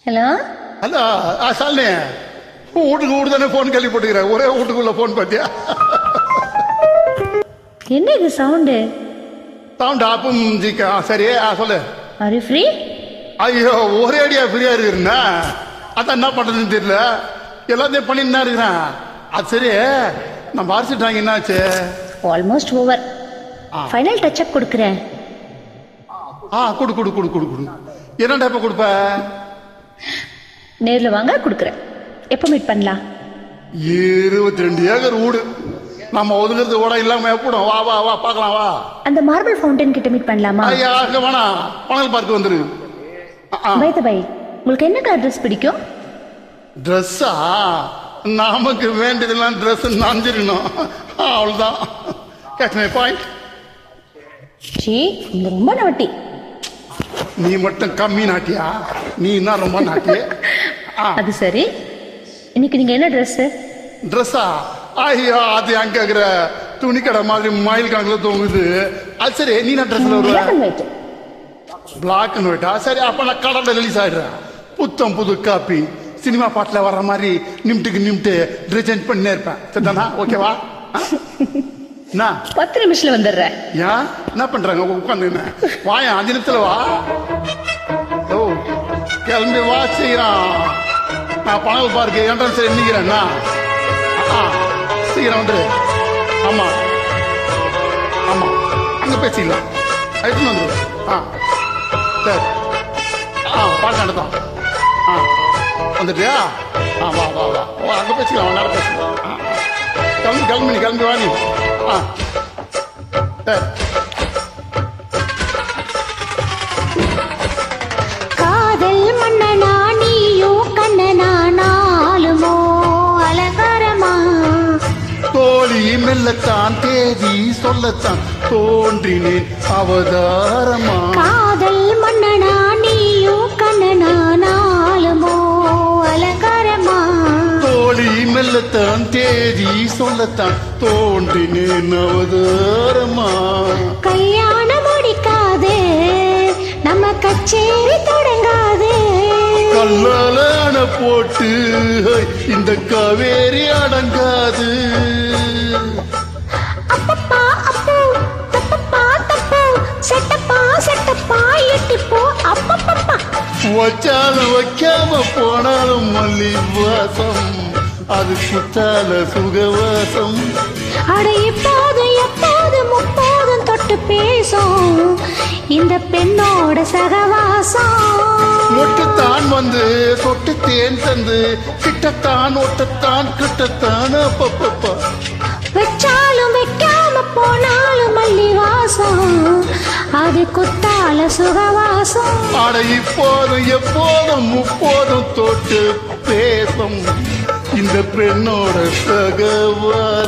Hello hello Shalini வீட்டுக்கு வீடு தானே ஃபோன் கேள்வி போட்டுக்கிறேன். ஒரே வீட்டுக்குள்ள ஃபோன் பார்த்தியா? என்ன இது சவுண்டு? Sound ஆப்பும் Zika. சரி சொல்லு. Are you free? ஐயோ ஒரே அடியா ஃப்ரீயா இருக்கிறேன்னா அதான் என்ன பண்றதுன்னு தெரியல. எல்லாத்தையும் பண்ணிட்டு தான் இருக்கிறேன். அது சரி நம்ம அரிசிட்டாங்க என்னாச்சு? Almost over. Final touch up கொடுக்குறேன். குடு குடு குடு குடு குடு. என்ன டைப்பை கொடுப்ப? நேர்ல வாங்க கொடுக்குறேன். எப்போ மீட் பண்ணலாம்? 22 ஏக்கர் வீடு நம்ம ஒதுங்கிறது கூட இல்லாம எப்படும். வா வா வா பார்க்கலாம் வா. அந்த மார்பிள் ஃபவுண்டன் கிட்ட மீட் பண்ணலாமா? ஐயா அங்க வேணாம், பனல் பார்க் வந்துரு. பை த பை, உங்களுக்கு என்ன கலர் ட்ரெஸ் பிடிக்கும்? ட்ரெஸ்ஸா? நமக்கு வேண்டியதெல்லாம் ட்ரெஸ் நஞ்சிடணும், அவ்வளவுதான். Catch my point. ஜி நீங்க ரொம்ப நாட்டி. நீ மட்டும் கம்மி நாட்டியா? நீ என்ன ரொம்ப நாட்டி? அது சரி, இன்னைக்கு நீங்க என்ன ட்ரெஸ்? ட்ரெஸ்ஸா? ஐயோ அது அங்க இருக்கிற துணி கடை மாதிரி மயில் கணக்குல தூங்குது. அது சரி, நீ என்ன ட்ரெஸ்ல வருவ? பிளாக் அண்ட் ஒயிட்டா? சரி அப்ப நான் கடல்ல ரிலீஸ் ஆயிடுறேன். புத்தம் புது காப்பி சினிமா பாட்டுல வர்ற மாதிரி நிமிட்டு ட்ரெஸ் பண்ணே இருப்பேன். சரிதானா? ஓகேவா? 10 நிமிஷத்துல வந்துடுறேன். ஏன் என்ன பண்றாங்க உட்காந்து? வாயா 5 நிமிஷத்துல வா. ஓ கிளம்பி வா சீக்கிரம். நான் பனல் பார்க்கு என்ட்ரன்ஸ் நிக்கிறேன்னா சீக்கிரம் வந்துரு. ஆமா ஆமா அங்க பேசிக்கலாம். எடுத்துன்னு வந்துரு. சரி பாட்டு நடத்தான். வந்துட்டியா? வா வா வா வா அங்க பேசிக்கலாம். நேரம் பேசிக்கலாம். கிளம்பி வா நீ. சரி காதல் மன்னனா நீயோ கண்ணனா நாளுமோ அலங்காரமா தோழி மெல்லத்தான் தேதி சொல்லத்தான் தோன்றினேன் அவதாரமா. காதல் மன்னனா நீயோ கண்ணனா நாளுமோ அலங்காரமா தோழி மெல்லத்தான் தேதி சொல்லத்தான் தோன்றினேன் அவதாரமா. கல்யாணம் முடிக்காதே நம்ம கச்சேரி தொடங்காதே. கல்லாலான போட்டு இந்த காவேரி அடங்காது. அப்பப்பா அப்போ தப்பப்பா தப்போ செட்டப்பா எட்டிப்போ அப்பப்பப்பா. வச்சாலும் வைக்காம போனாலும் மல்லி வாசம் அது குத்தால சுகவாசம். அட இப்போதும் எப்போதும் முப்போதும் தொட்டு பேசும் இந்த பெண்ணோட சகவாசம். மொட்டுத்தான் வந்து சொட்டு தேன் தந்து கிட்டத்தான் ஒட்டத்தான் கிட்டத்தான் அப்பப்பப்பா. வச்சாலும் வைக்காம போனாலும் மல்லி வாசம் அது குத்தால சுகவாசம். ஆட இப்போதும் எப்போதும் முப்போதும் தொட்டு பேசும் இந்த பெண்ணோட சகவாசம்.